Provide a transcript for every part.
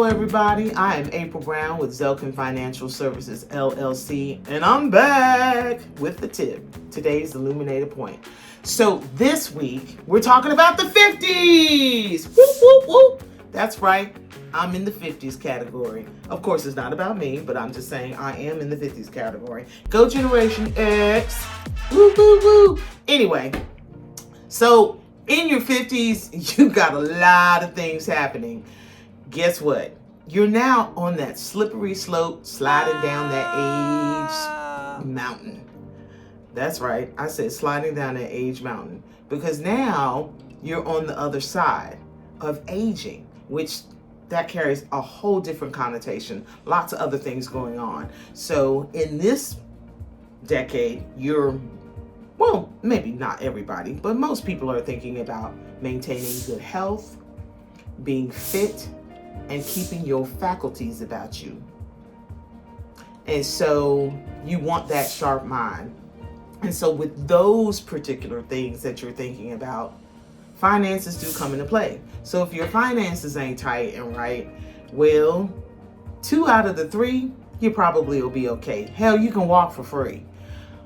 everybody. I am April Brown with Zelken Financial Services, LLC, and I'm back with the tip. Today's illuminated point. So this week, we're talking about the 50s. Whoop, whoop, whoop. That's right. I'm in the 50s category. Of course, it's not about me, but I'm just saying I am in the 50s category. Go Generation X. Woo, woo, woo. Anyway, so in your 50s, you got a lot of things happening. Guess what? You're now on that slippery slope, sliding down that age mountain. That's right. I said sliding down that age mountain because now you're on the other side of aging, which that carries a whole different connotation. Lots of other things going on. So in this decade, well, maybe not everybody, but most people are thinking about maintaining good health, being fit, and keeping your faculties about you. And so you want that sharp mind. And so with those particular things that you're thinking about, finances do come into play. So if your finances ain't tight and right, well, 2 out of the 3, you probably will be okay. Hell, you can walk for free.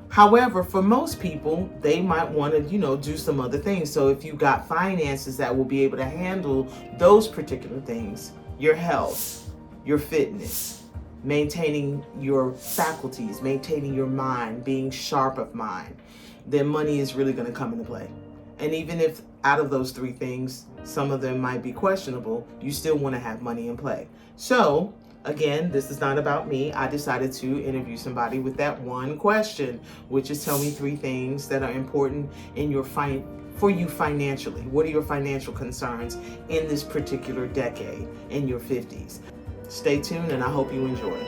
However, for most people, they might want to, do some other things. So if you got finances that will be able to handle those particular things, your health, your fitness, maintaining your faculties, maintaining your mind, being sharp of mind, then money is really going to come into play. And even if out of those 3 things, some of them might be questionable, you still want to have money in play. So again, this is not about me. I decided to interview somebody with that one question, which is tell me 3 things that are important in your for you financially. What are your financial concerns in this particular decade in your 50s? Stay tuned and I hope you enjoy.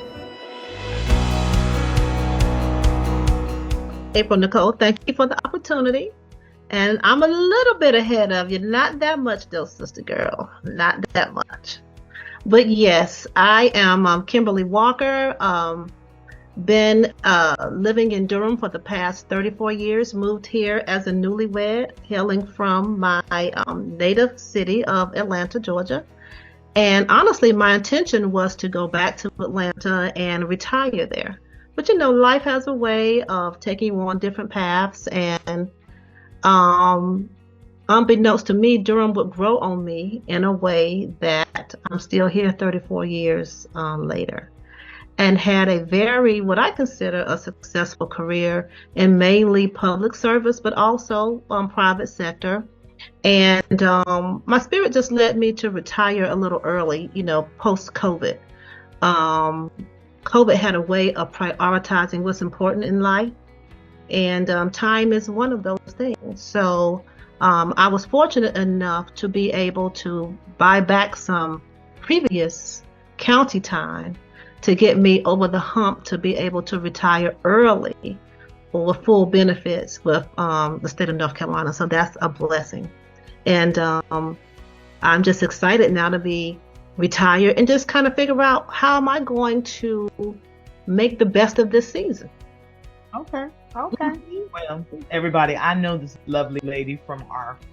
April Nicole, thank you for the opportunity. And I'm a little bit ahead of you. Not that much though, sister girl. Not that much. But yes, I am Kimberle Walker. Been living in Durham for the past 34 years. Moved here as a newlywed, hailing from my native city of Atlanta, Georgia. And honestly, my intention was to go back to Atlanta and retire there. But life has a way of taking you on different paths. And unbeknownst to me, Durham would grow on me in a way that I'm still here 34 years later, and had a what I consider a successful career in mainly public service, but also private sector. And my spirit just led me to retire a little early, post-COVID. COVID had a way of prioritizing what's important in life, and time is one of those things. So I was fortunate enough to be able to buy back some previous county time to get me over the hump to be able to retire early or with full benefits with the state of North Carolina. So that's a blessing. And I'm just excited now to be retired and just kind of figure out how am I going to make the best of this season. Okay. Well, everybody, I know this lovely lady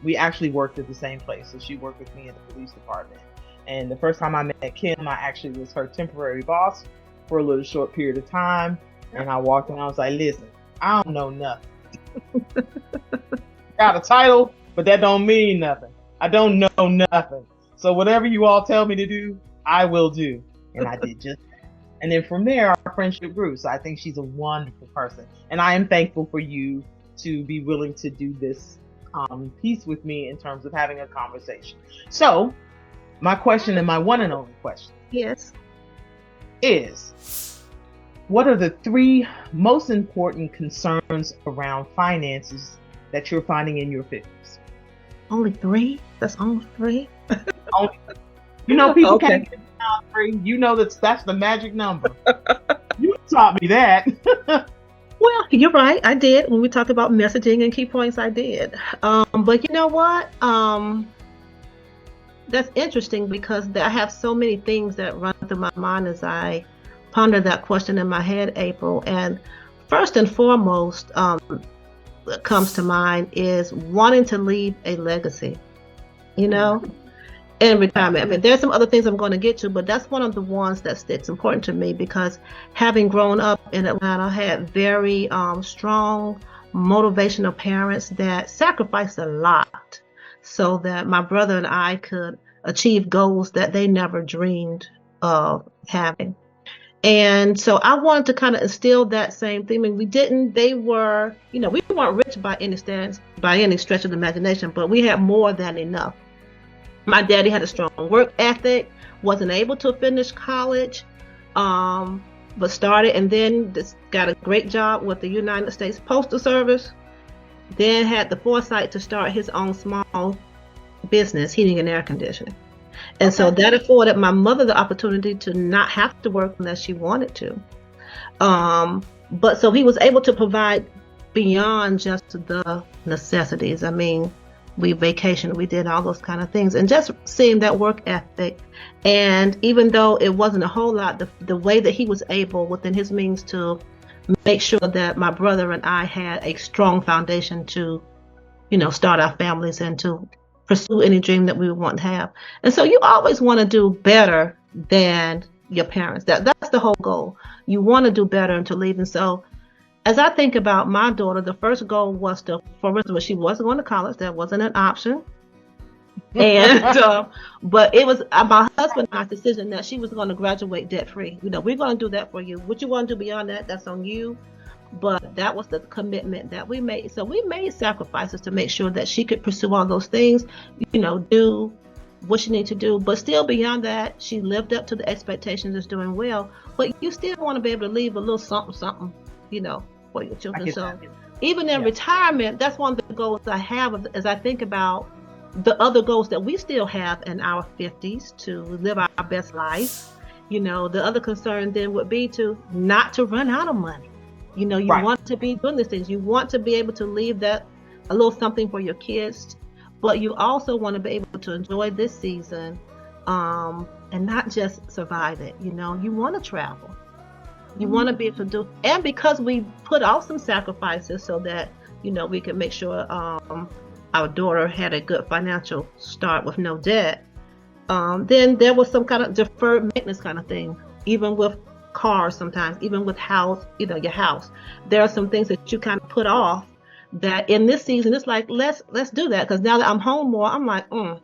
we actually worked at the same place. So she worked with me in the police department. And the first time I met Kim, I actually was her temporary boss for a little short period of time. And I walked in and I was like, listen, I don't know nothing. Got a title, but that don't mean nothing. I don't know nothing. So whatever you all tell me to do, I will do. And I did just that. And then from there, our friendship grew. So I think she's a wonderful person. And I am thankful for you to be willing to do this piece with me in terms of having a conversation. So my question, and my one and only question, yes, is what are the 3 most important concerns around finances that you're finding in your 50s? Only 3? That's only 3? People Okay. can't get down 3. That's the magic number. You taught me that. Well, you're right. I did. When we talked about messaging and key points, I did. But you know what? That's interesting because I have so many things that run through my mind as I ponder that question in my head, April. And first and foremost, that comes to mind is wanting to leave a legacy, in retirement. I mean, there's some other things I'm going to get to, but that's one of the ones that's important to me because having grown up in Atlanta, I had very strong, motivational parents that sacrificed a lot so that my brother and I could achieve goals that they never dreamed of having. And so I wanted to kind of instill that same thing. And they were, we weren't rich by any stretch of the imagination, but we had more than enough. My daddy had a strong work ethic, wasn't able to finish college, but started and then just got a great job with the United States Postal Service. Then had the foresight to start his own small business, heating and air conditioning. And so that afforded my mother the opportunity to not have to work unless she wanted to. But so he was able to provide beyond just the necessities. I mean, we vacationed, we did all those kind of things. And just seeing that work ethic, and even though it wasn't a whole lot, the way that he was able within his means to make sure that my brother and I had a strong foundation to, start our families and to pursue any dream that we would want to have. And so you always want to do better than your parents. That's the whole goal. You want to do better and to leave. And so as I think about my daughter, the first goal was for instance, she wasn't going to college. That wasn't an option. And but it was my husband and I's decision that she was going to graduate debt free. We're going to do that for you. What you want to do beyond that, that's on you. But that was the commitment that we made. So we made sacrifices to make sure that she could pursue all those things, do what she needed to do. But still beyond that, she lived up to the expectations, is doing well. But you still want to be able to leave a little something, for your children. So even in retirement, that's one of the goals I have as I think about the other goals that we still have in our 50s to live our best life. The other concern then would be not to run out of money. You want to be doing these things. You want to be able to leave that a little something for your kids, but you also want to be able to enjoy this season and not just survive it. You want to travel. You want to be able to do, and because we put off some sacrifices so that, we could make sure our daughter had a good financial start with no debt, then there was some kind of deferred maintenance kind of thing, even with cars sometimes, even with your house. There are some things that you kind of put off that in this season, it's like, let's do that. Because now that I'm home more, I'm like, I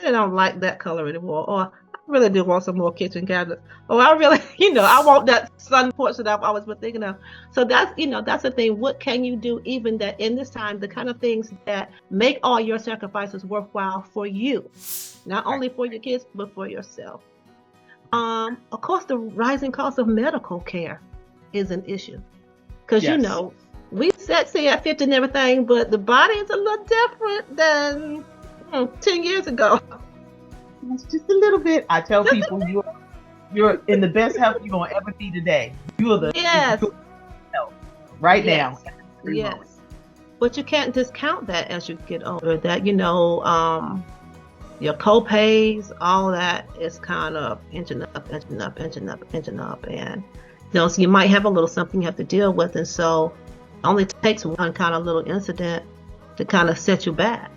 don't like that color anymore. Or I really do want some more kitchen cabinets. Or I really, I want that sun porch that I've always been thinking of. So that's the thing. What can you do even that in this time, the kind of things that make all your sacrifices worthwhile for you, not only for your kids, but for yourself. Of course, the rising cost of medical care is an issue because we sexy at 50 and everything, but the body is a little different than 10 years ago. It's just a little bit. I tell people you're in the best health you're gonna ever be today. You are the health right now. Yes, but you can't discount that as you get older. That your co-pays, all that is kind of inching up. And, so you might have a little something you have to deal with. And so it only takes one kind of little incident to kind of set you back.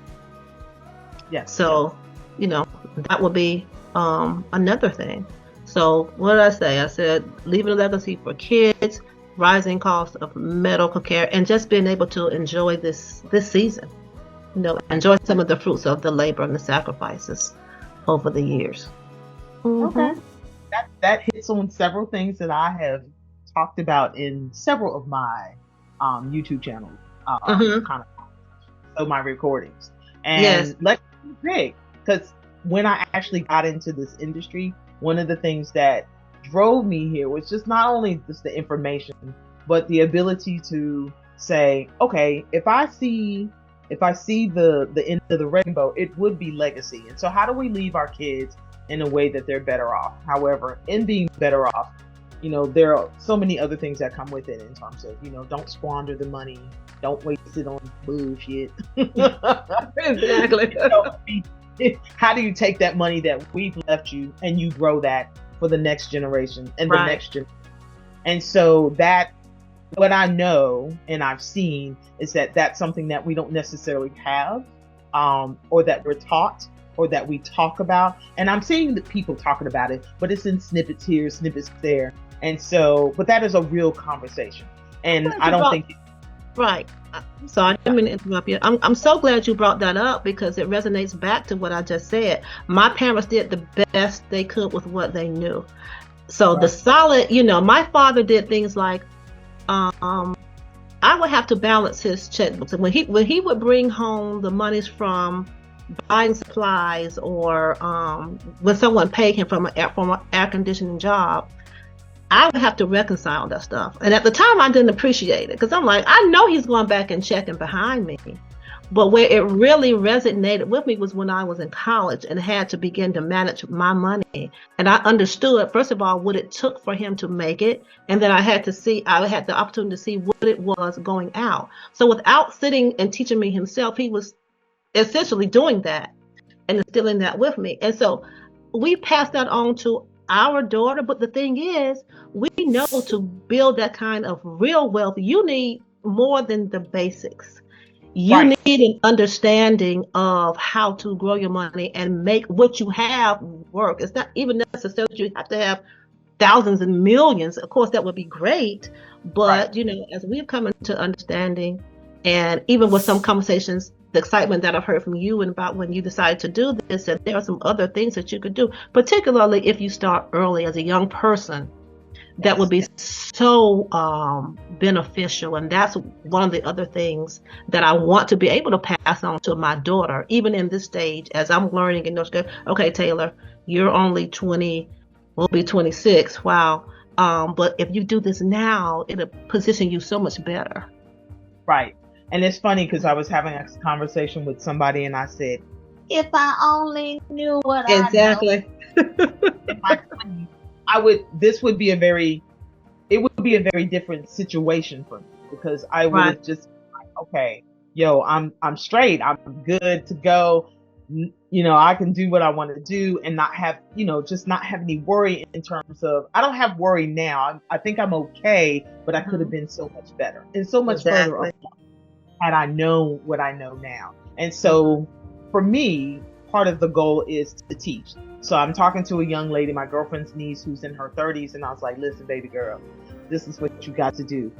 Yeah. So, that would be another thing. So what did I say? I said, leaving a legacy for kids, rising costs of medical care, and just being able to enjoy this season. Enjoy some of the fruits of the labor and the sacrifices over the years. Mm-hmm. Okay. That hits on several things that I have talked about in several of my YouTube channels, my recordings. And let's be big, because when I actually got into this industry, one of the things that drove me here was just not only just the information, but the ability to say, okay, if I see the end of the rainbow, it would be legacy. And so how do we leave our kids in a way that they're better off? However, in being better off, there are so many other things that come with it in terms of, don't squander the money. Don't waste it on bullshit. Exactly. How do you take that money that we've left you and you grow that for the next generation and the next generation? And so that, what I know and I've seen is that that's something that we don't necessarily have, or that we're taught or that we talk about. And I'm seeing that people talking about it, but it's in snippets here, snippets there. And so, but that is a real conversation. And I don't think... Right. I'm sorry, I didn't mean to interrupt you. I'm so glad you brought that up because it resonates back to what I just said. My parents did the best they could with what they knew. So the solid, my father did things like, I would have to balance his checkbooks. And when he would bring home the monies from buying supplies or when someone paid him from an air conditioning job, I would have to reconcile that stuff. And at the time, I didn't appreciate it because I'm like, I know he's going back and checking behind me. But where it really resonated with me was when I was in college and had to begin to manage my money. And I understood, first of all, what it took for him to make it. And then I had the opportunity to see what it was going out. So without sitting and teaching me himself, he was essentially doing that and instilling that with me. And so we passed that on to our daughter. But the thing is, we know to build that kind of real wealth, you need more than the basics. You need an understanding of how to grow your money and make what you have work. It's not even necessarily you have to have thousands and millions. Of course, that would be great. But, as we've come into understanding, and even with some conversations, the excitement that I've heard from you and about when you decided to do this, and there are some other things that you could do, particularly if you start early as a young person, that would be so beneficial. And that's one of the other things that I want to be able to pass on to my daughter, even in this stage, as I'm learning and okay, Taylor, you're only 20, we'll be 26. Wow. But if you do this now, it'll position you so much better. Right. And it's funny because I was having a conversation with somebody and I said, if I only knew what I know. This would be a very different situation for me because I would have just like, okay, I'm straight. I'm good to go. I can do what I want to do and not have, just not have any worry in terms of, I don't have worry now. I think I'm okay, but I could have been so much better and so much further along had I known what I know now. And so for me, part of the goal is to teach. So I'm talking to a young lady, my girlfriend's niece, who's in her 30s. And I was like, listen, baby girl, this is what you got to do,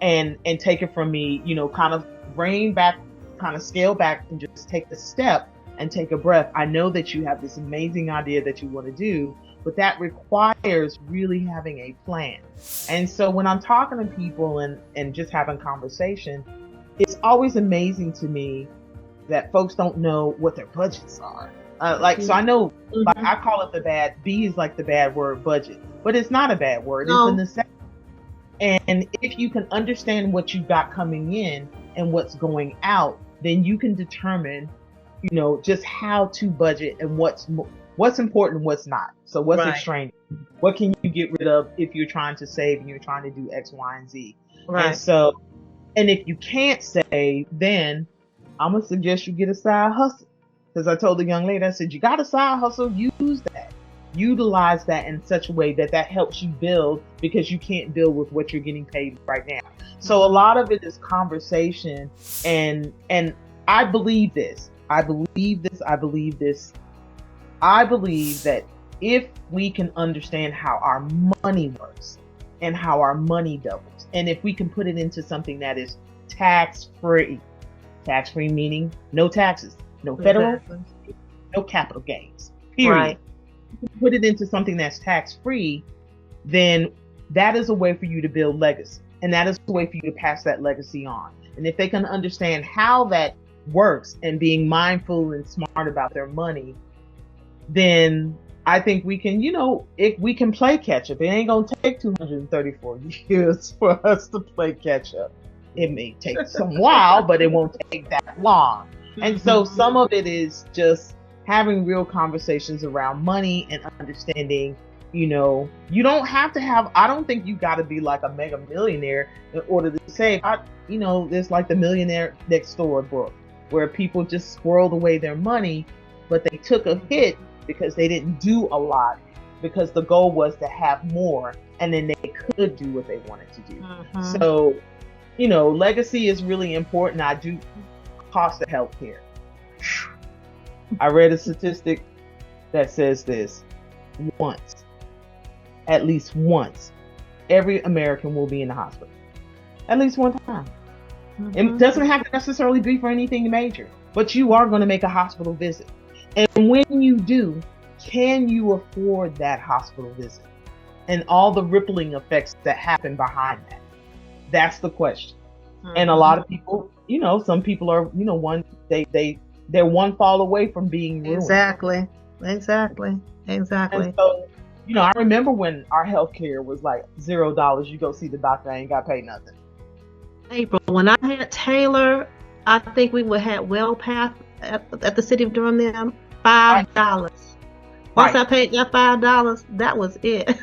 and take it from me, kind of rein back, kind of scale back and just take the step and take a breath. I know that you have this amazing idea that you want to do, but that requires really having a plan. And so when I'm talking to people and just having conversation, it's always amazing to me that folks don't know what their budgets are. So I know, like I call it B is like the bad word budget, but it's not a bad word. No. It's a necessity. And if you can understand what you've got coming in and what's going out, then you can determine, just how to budget and what's important and what's not. So what's extraneous? What can you get rid of if you're trying to save and you're trying to do X, Y, and Z? Right. And if you can't save, then I'm going to suggest you get a side hustle. Because I told the young lady, I said, you got a side hustle, use that. Utilize that in such a way that helps you build, because you can't build with what you're getting paid right now. So a lot of it is conversation. And I believe this. I believe that if we can understand how our money works and how our money doubles, and if we can put it into something that is tax-free meaning no taxes, no federal, no capital gains, period. Right. Put it into something that's tax-free, then that is a way for you to build legacy. And that is a way for you to pass that legacy on. And if they can understand how that works and being mindful and smart about their money, then I think we can, if we can play catch up. It ain't going to take 234 years for us to play catch up. It may take some while, but it won't take that long. And so some of it is just having real conversations around money and understanding, you don't have to have, I don't think you got to be like a mega millionaire in order to save. There's like the Millionaire Next Door book where people just squirreled away their money, but they took a hit because they didn't do a lot, because the goal was to have more and then they could do what they wanted to do. So, legacy is really important. I do cost of healthcare. I read a statistic that says this: once, at least once, every American will be in the hospital. At least one time. It doesn't have to necessarily be for anything major, but you are going to make a hospital visit. And when you do, can you afford that hospital visit? And all the rippling effects that happen behind that. That's the question. And a lot of people, some people are, they're one fall away from being ruined. Exactly. And so, I remember when our healthcare was like $0. You go see the doctor, I ain't got to pay nothing. April, when I had Taylor, I think we had WellPath at the city of Durham then, $5. Once I paid that $5, that was it.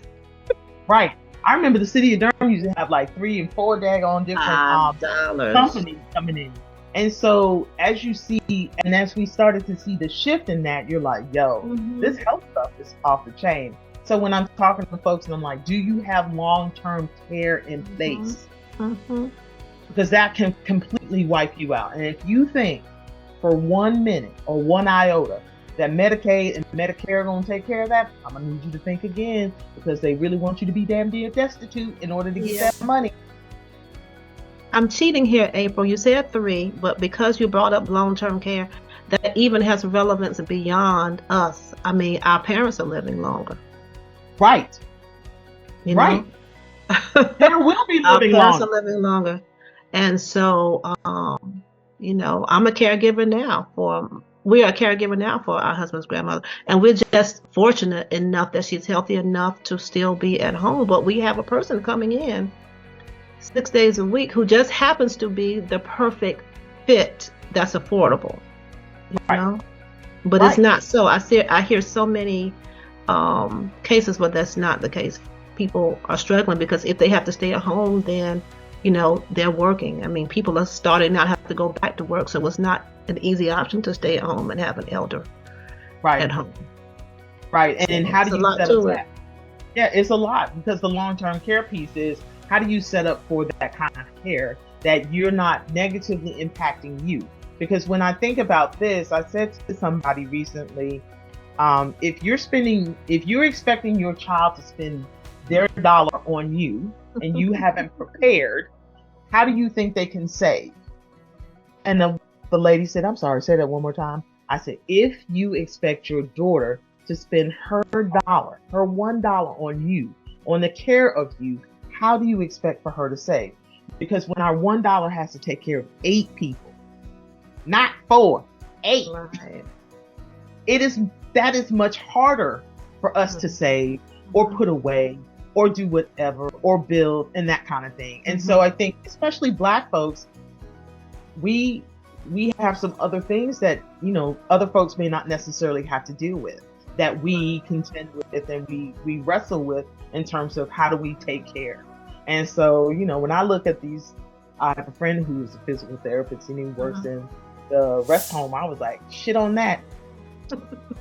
Right. I remember the city of Durham used to have like 3 and 4 daggone different companies coming in. And so as you see, and as we started to see the shift in that, you're like, yo, this health stuff is off the chain. So when I'm talking to folks and I'm like, do you have long-term care in place? Because that can completely wipe you out. And if you think for 1 minute or 1 iota that Medicaid and Medicare are going to take care of that, I'm going to need you to think again, because they really want you to be damn near destitute in order to get that money. I'm cheating here, April. You said 3, but because you brought up long-term care, that even has relevance beyond us. I mean, our parents are living longer. Right. They will be living our parents longer. are living longer. And so, I'm a caregiver now we are a caregiver now for our husband's grandmother. And we're just fortunate enough that she's healthy enough to still be at home. But we have a person coming in 6 days a week who just happens to be the perfect fit that's affordable. But it's not so. I hear so many cases where that's not the case. People are struggling because if they have to stay at home, then they're working. I mean, people are starting not have to go back to work, so it's not an easy option to stay at home and have an elder at home. Right. And So how do it's a you lot set to up it. that? Yeah, it's a lot, because the long-term care piece is, how do you set up for that kind of care that you're not negatively impacting you? Because when I think about this, I said to somebody recently, if you're expecting your child to spend their dollar on you and you haven't prepared, how do you think they can save? And the lady said, I'm sorry, say that one more time. I said, if you expect your daughter to spend her $1 on you, on the care of you, how do you expect for her to save? Because when our $1 has to take care of 8 people, not 4, 8, Right. that is much harder for us to save or put away or do whatever or build and that kind of thing. And so I think, especially Black folks, we have some other things that, other folks may not necessarily have to deal with, that we contend with and we wrestle with in terms of how do we take care. And so, when I look at these, I have a friend who is a physical therapist and he works in the rest home. I was like, shit on that.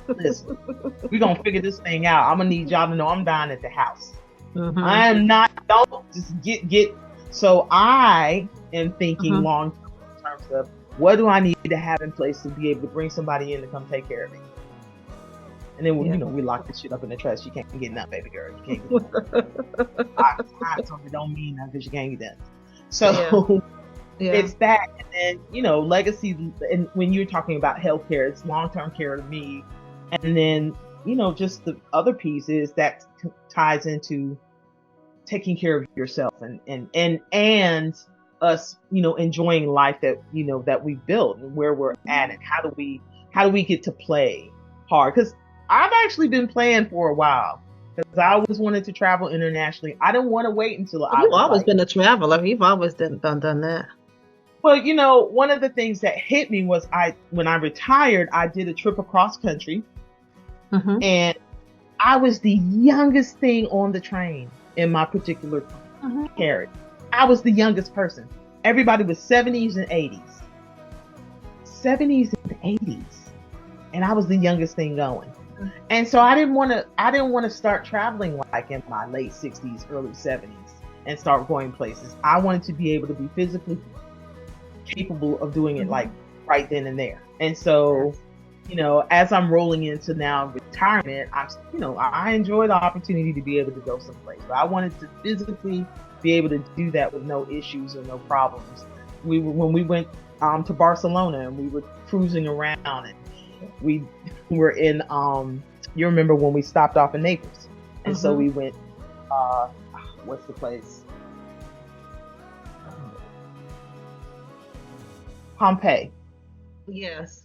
Listen, we're going to figure this thing out. I'm going to need y'all to know I'm dying at the house. I am not, don't just get. So I am thinking long term in terms of, what do I need to have in place to be able to bring somebody in to come take care of me? And then, we lock this shit up in the trash. You can't get nothing, baby girl. You can't get nothing. I told you don't mean nothing because you can't get nothing. So it's that. And then, legacy. And when you're talking about healthcare, it's long-term care to me. And then, just the other piece is that ties into taking care of yourself and us, enjoying life that, that we built and where we're at, and how do we get to play hard? Because I've actually been playing for a while, because I always wanted to travel internationally. I didn't want to wait until You've always been a traveler. You've always done that. Well, one of the things that hit me was when I retired, I did a trip across country, and I was the youngest thing on the train in my particular carriage. I was the youngest person. Everybody was 70s and 80s. 70s and 80s. And I was the youngest thing going. And so I didn't want to start traveling like in my late 60s, early 70s and start going places. I wanted to be able to be physically capable of doing it like right then and there. And so as I'm rolling into now retirement, I enjoy the opportunity to be able to go someplace. But I wanted to physically be able to do that with no issues or no problems. When we went to Barcelona and we were cruising around, and we were in you remember when we stopped off in Naples, and so we went what's the place? Pompeii. Yes.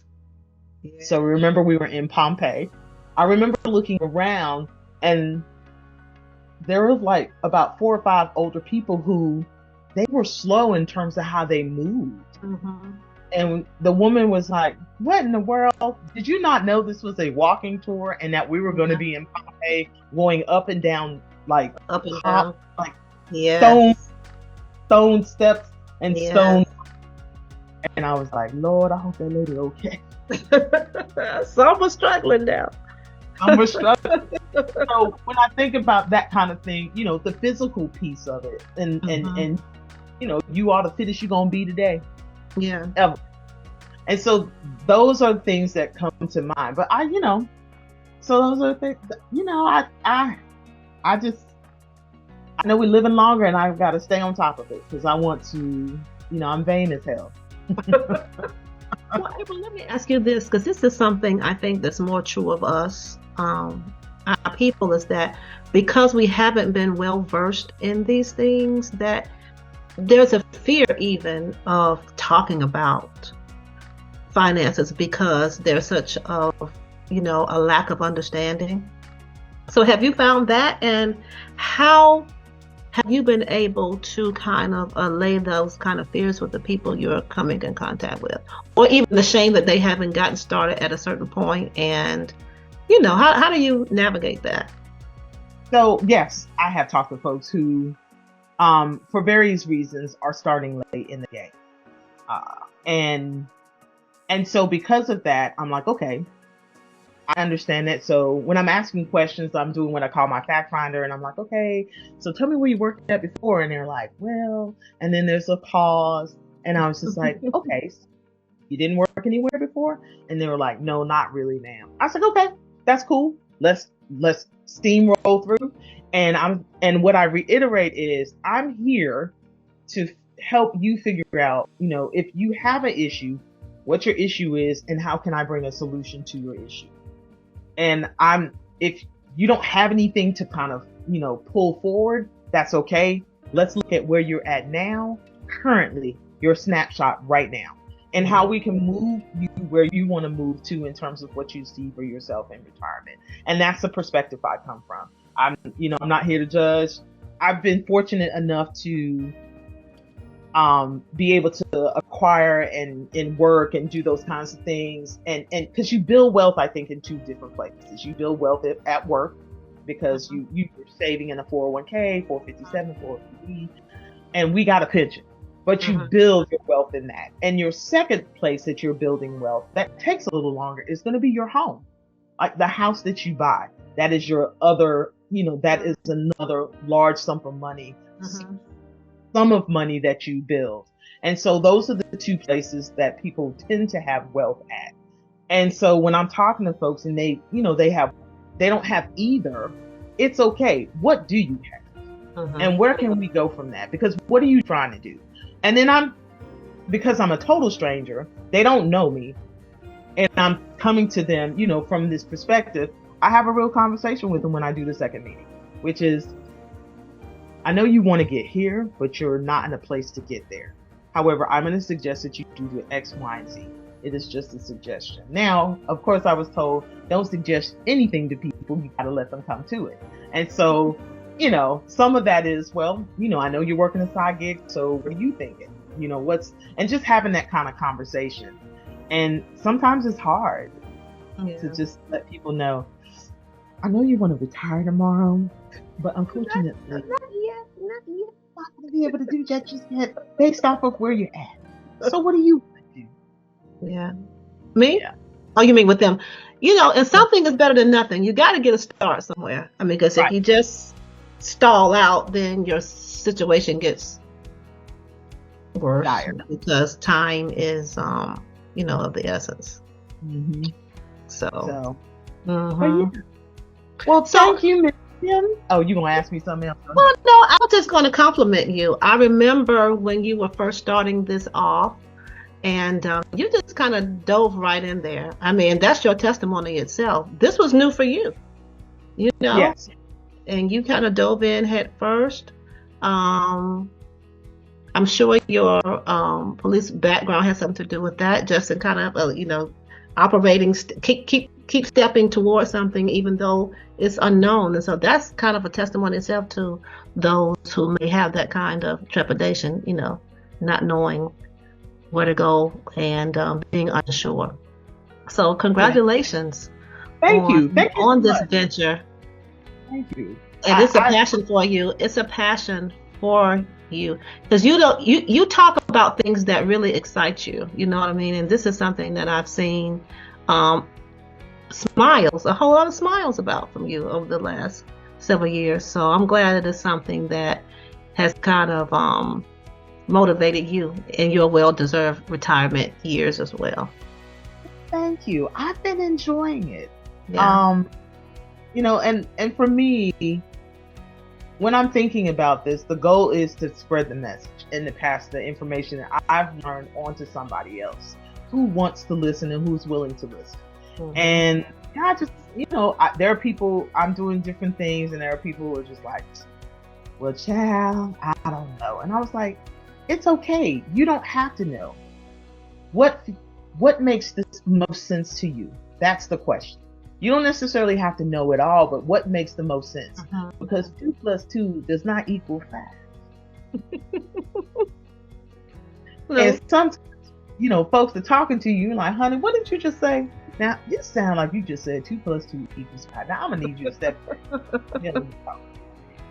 So remember we were in Pompeii. I remember looking around, and there was like about 4 or 5 older people who they were slow in terms of how they moved. And the woman was like, what in the world? Did you not know this was a walking tour and that we were going to be in Pompeii going up and down, like up and down, like yes. stone steps and stone. And I was like, Lord, I hope that lady okay. Some was struggling now. Some was struggling. So when I think about that kind of thing, the physical piece of it, and you are the fittest you're gonna be today. Yeah. Ever. And so those are things that come to mind. But so those are things. I know we're living longer, and I've got to stay on top of it because I want to. I'm vain as hell. Well, April, let me ask you this, because this is something I think that's more true of us, our people, is that because we haven't been well versed in these things, that there's a fear even of talking about finances because there's such a lack of understanding. So have you found that, and how have you been able to kind of allay those kind of fears with the people you're coming in contact with, or even the shame that they haven't gotten started at a certain point? And how do you navigate that? So yes, I have talked to folks who for various reasons are starting late in the game, and so because of that, I'm like, okay, I understand that. So when I'm asking questions, I'm doing what I call my fact finder, and I'm like, okay, so tell me where you worked at before. And they're like, well, and then there's a pause, and I was just like, okay, so you didn't work anywhere before? And they were like, no, not really, ma'am. I was like, okay, that's cool. Let's steamroll through. And what I reiterate is I'm here to help you figure out, if you have an issue, what your issue is, and how can I bring a solution to your issue. And if you don't have anything to kind of, pull forward, that's okay. Let's look at where you're at now, currently, your snapshot right now, and how we can move you where you want to move to in terms of what you see for yourself in retirement. And that's the perspective I come from. I'm not here to judge. I've been fortunate enough to be able to acquire and work and do those kinds of things. And because you build wealth, I think, in 2 different places. You build wealth at work because you're saving in a 401k, 457, 403, and we got a pension. But you build your wealth in that. And your second place that you're building wealth, that takes a little longer, is going to be your home. Like the house that you buy. That is your other, that is another large sum of money. Sum of money that you build. And so those are the 2 places that people tend to have wealth at. And so when I'm talking to folks and they don't have either, it's okay. What do you have? And where can we go from that? Because what are you trying to do? And then because I'm a total stranger, they don't know me, and I'm coming to them, from this perspective, I have a real conversation with them when I do the second meeting, which is, I know you want to get here, but you're not in a place to get there. However, I'm going to suggest that you do X, Y, and Z. It is just a suggestion. Now, of course, I was told, don't suggest anything to people. You got to let them come to it. And so, some of that is, well, I know you're working a side gig, so what are you thinking? And just having that kind of conversation. And sometimes it's hard to just let people know, I know you want to retire tomorrow, but unfortunately, not yet. Not going to be able to do that just yet, based off of where you're at. So what do you want to do? Yeah. Me? Yeah. Oh, you mean with them? And something is better than nothing. You got to get a start somewhere. I mean, because if you just stall out, then your situation gets worse. Dire. Because time is, of the essence. So, So, mhm. but yeah. Well, So- thank you, Miss Kim. Oh, you gonna ask me something else? Well, no, I was just going to compliment you. I remember when you were first starting this off, and you just kind of dove right in there. I mean, that's your testimony itself. This was new for you, you know, Yes. and you kind of dove in head first. Um, I'm sure your police background has something to do with that, just in kind of, operating, keep stepping towards something, even though it's unknown. And so that's kind of a testimony itself to those who may have that kind of trepidation, not knowing where to go and being unsure. So congratulations Thank you. Thank you on so this much. venture. Thank you. And it's a passion for you. It's a passion for you, because you talk about things that really excite you. You know what I mean? And this is something that I've seen smiles, a whole lot of smiles about from you over the last several years. So I'm glad it is something that has kind of motivated you in your well-deserved retirement years as well. Thank you. I've been enjoying it. Yeah. And for me, when I'm thinking about this, the goal is to spread the message and to pass the information that I've learned on to somebody else who wants to listen and who's willing to listen. Mhm. And I just, there are people, I'm doing different things, and there are people who are just like, well, child, I don't know. And I was like, it's okay. You don't have to know. What makes this most sense to you? That's the question. You don't necessarily have to know it all, but what makes the most sense? Mhm. Because 2 + 2 does not equal 5. No. And sometimes, folks are talking to you like, honey, what did you just say? Now, this sounds like you just said 2 + 2 = 5. Now, I'm going to need you to step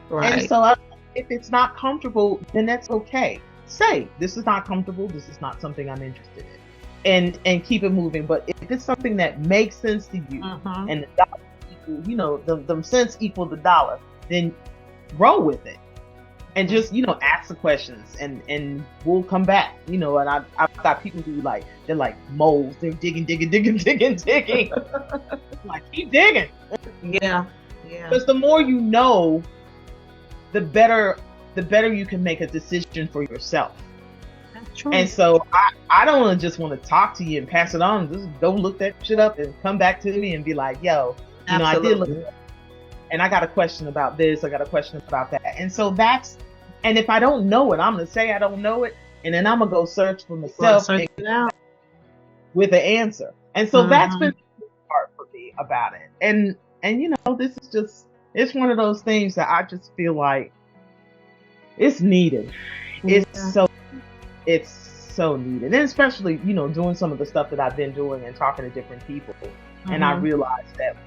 Right. And so if it's not comfortable, then that's okay. Say, this is not comfortable. This is not something I'm interested in. And keep it moving. But if it's something that makes sense to you, Mhm. and the dollar equal, the cents equal the dollar, then roll with it. And just, ask the questions, and we'll come back. And I've got people who they're like moles. They're digging. Like, keep digging. Yeah. Because the more you know, the better you can make a decision for yourself. That's true. And so I don't want to talk to you and pass it on. Just go look that shit up and come back to me and be like, yo, I did look at that. And I got a question about this. I got a question about that. And so and if I don't know it, I'm going to say I don't know it. And then I'm going to go search for myself Search it out. with an answer. And so that's been the part for me about it. And this is just, it's one of those things that I just feel like it's needed. It's so needed. And especially, doing some of the stuff that I've been doing and talking to different people. Mm-hmm. And I realized that,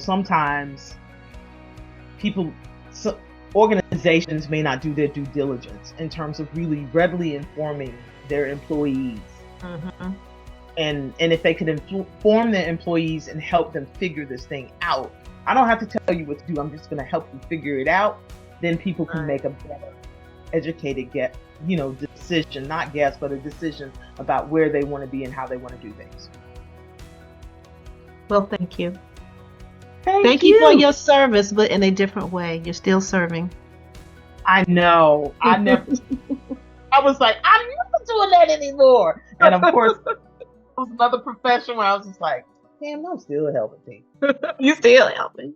sometimes organizations may not do their due diligence in terms of really readily informing their employees. Mm-hmm. And if they could inform their employees and help them figure this thing out, I don't have to tell you what to do. I'm just going to help you figure it out. Then people can make a better educated decision, not guess, but a decision about where they want to be and how they want to do things. Well, thank you. Thank you for your service, but in a different way. You're still serving. I know. I was like, I'm not doing that anymore. And of course, it was another profession where I was just like, damn, I'm still helping people. You still helping.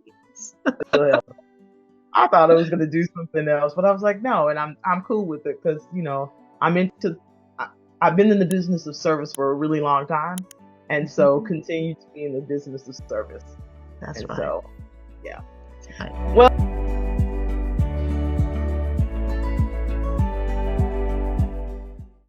I thought I was going to do something else, but I was like, no, and I'm cool with it because, I've been in the business of service for a really long time, and so continue to be in the business of service. That's and right. So, yeah. That's right. Well,